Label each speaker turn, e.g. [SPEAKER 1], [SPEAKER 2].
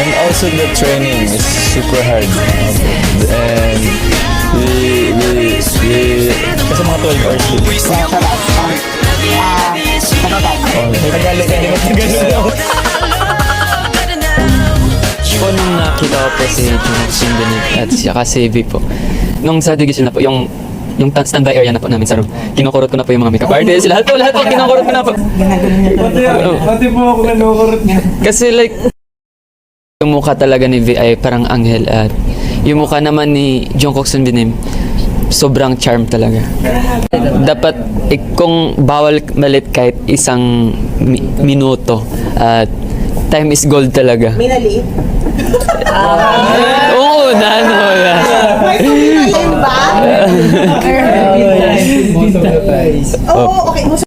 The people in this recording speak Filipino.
[SPEAKER 1] And also the training is super hard. And we kasi mga 12 hours din.
[SPEAKER 2] Po nung nakita ko po si Junok Sindenit at saka si V po. Nung sa division na po, yung standby area na po namin sa room. Kinukurot ko na po yung mga makeup artists. Lahat po, kinukurot ko na po.
[SPEAKER 3] Pati po ako kinukurot niya.
[SPEAKER 2] Kasi like, yung mukha talaga ni V ay parang anghel at yung mukha naman ni Jungkook Sunbinim sobrang charm talaga. Dapat kung bawal malit kahit isang minuto at time is gold talaga.
[SPEAKER 4] May naliit?
[SPEAKER 2] Oo, nano na.
[SPEAKER 4] May suminayin ba? Oo, okay.